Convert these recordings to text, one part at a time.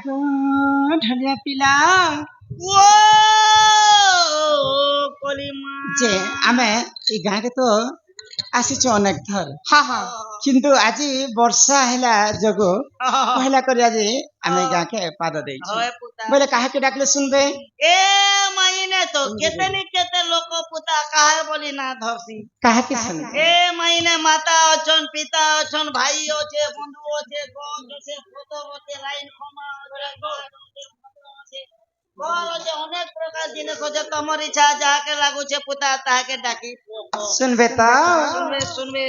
ढलिया पिला जे आमे ई गाँ के तो आसीच अनेक थर हाँ हाँ किंतु आज वर्षा हैला जगो पहला कर आज आमे गाँ के पाद दे बोले काहे के डाकले सुनबे ए माइने तो केते केते लोक पुता काहे बोली ना धरसी काहे के सुन ए माइने माता अछन पिता अछन भाई अछे बंधु अछे गंज अछे फोटो अछे लाइन खमा अनेक प्रकार जिनिस अछे तमर इच्छा जहा के लागू छे पुता ताहा के डाकी सुनबे त सुनबे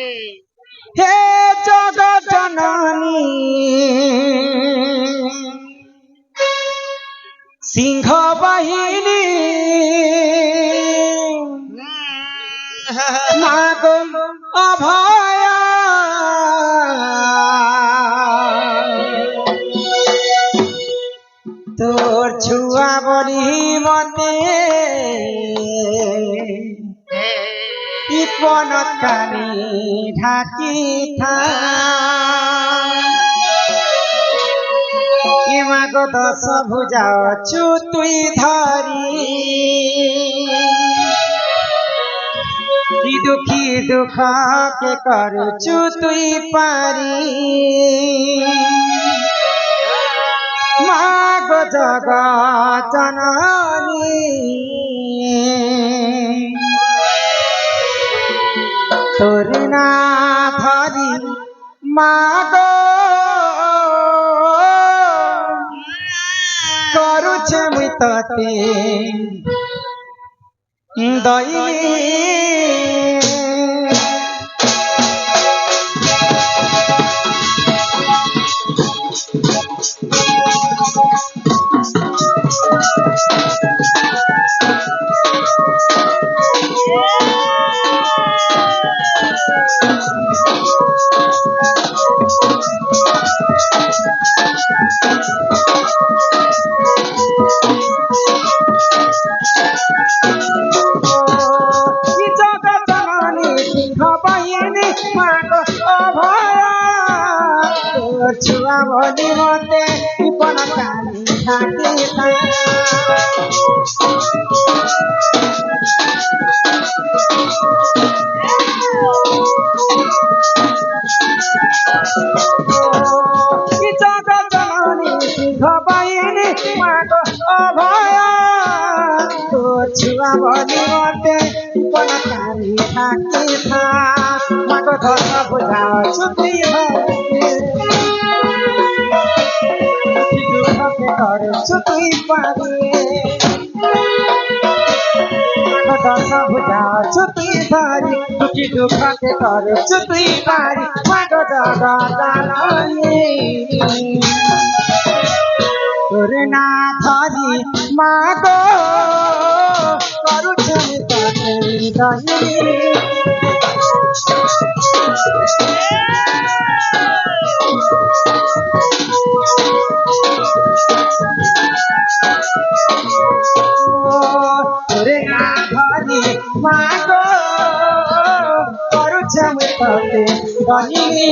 हे जगत जननी सिंह वाहिनी मागो अभय तोर छुआ बली मते इपनत कानी ढाकी था इमागो दस भुजा चुतुई धरी दुखी दुख के करू चुतुई पारी मागो जगत जननी तोरी ना धरी मागो करुछे मुई तते दईनी छुआ बोली मते इपन कानी ढाकी था जगत जननी सिंह वाहिनी मागो अभय छुआ बोली मते इपन कानी ढाकी था मागो दस भुजा चुतुई चुतुई पारी दस भुजा चुतुई धरी दुखी दुख के कर चुतुई पारी मागो जगत जननी तोरे ना धरी मागो करुछे तते दईनी तोरे ना धरी मागो करुछे तते दईनी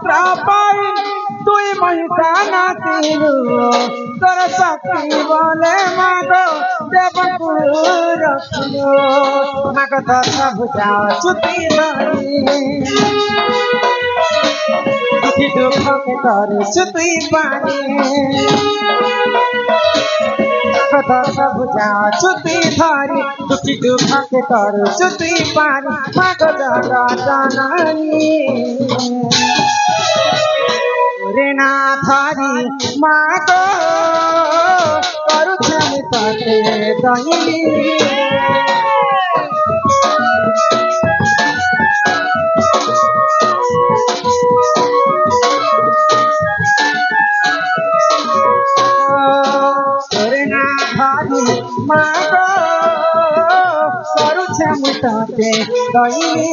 শ্রাপাই তুই মহিষা নাচিলু তোর শক্তি বলে মাগো দেবকু রখিলু মাগো দশ ভুজা ছুটি ধরি দুঃখী দুঃখকে করছু তুই পানি দশ ভুজা ছুটি ধরি দুঃখী দুঃখকে করছু তুই পানি মাগো জগৎজননী রে না ধরি মাগো করুছি আমি তোকে দইলি মাগো করুছি আমি তোকে দইলি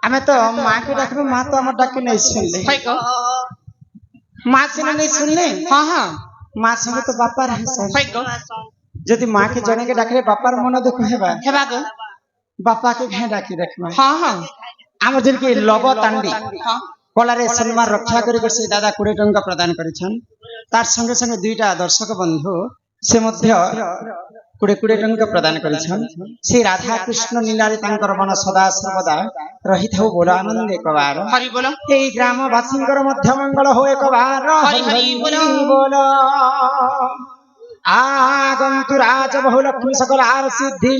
আমি তো মাকে ডাকবো মা তো আমার ডাকে নেই শুনলে মা সিনা নেই শুনলে মা সঙ্গে তো বাপার হাসা যদি মাকে জনকে ডাকলে বাপার মনে দুঃখ হেবা গো বাপাকে ঘে ডাকি রাখবা আমার যেন কি লব তান্ডি কলারে সম্মান রক্ষা করে করছে দাদা 20 টঙ্কা প্রদান করেছেন তার সঙ্গে সঙ্গে দুইটা দর্শক বন্ধু সে মধ্যে 20 টঙ্কা প্রদান করেছেন সেই রাধা কৃষ্ণ লীলারে তাঙ্কর মন সদা সর্বদা রহিথাও বল আনন্দে একবার হরি বল এই গ্রামবাসীঙ্কর মধ্য মঙ্গল হো একবার হরি হরি বল আগন্তু রাজ বহু লক্ষ্মী সকল আর সিদ্ধি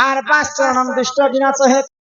আর 5 চরণ দুষ্ট বিনাশ হে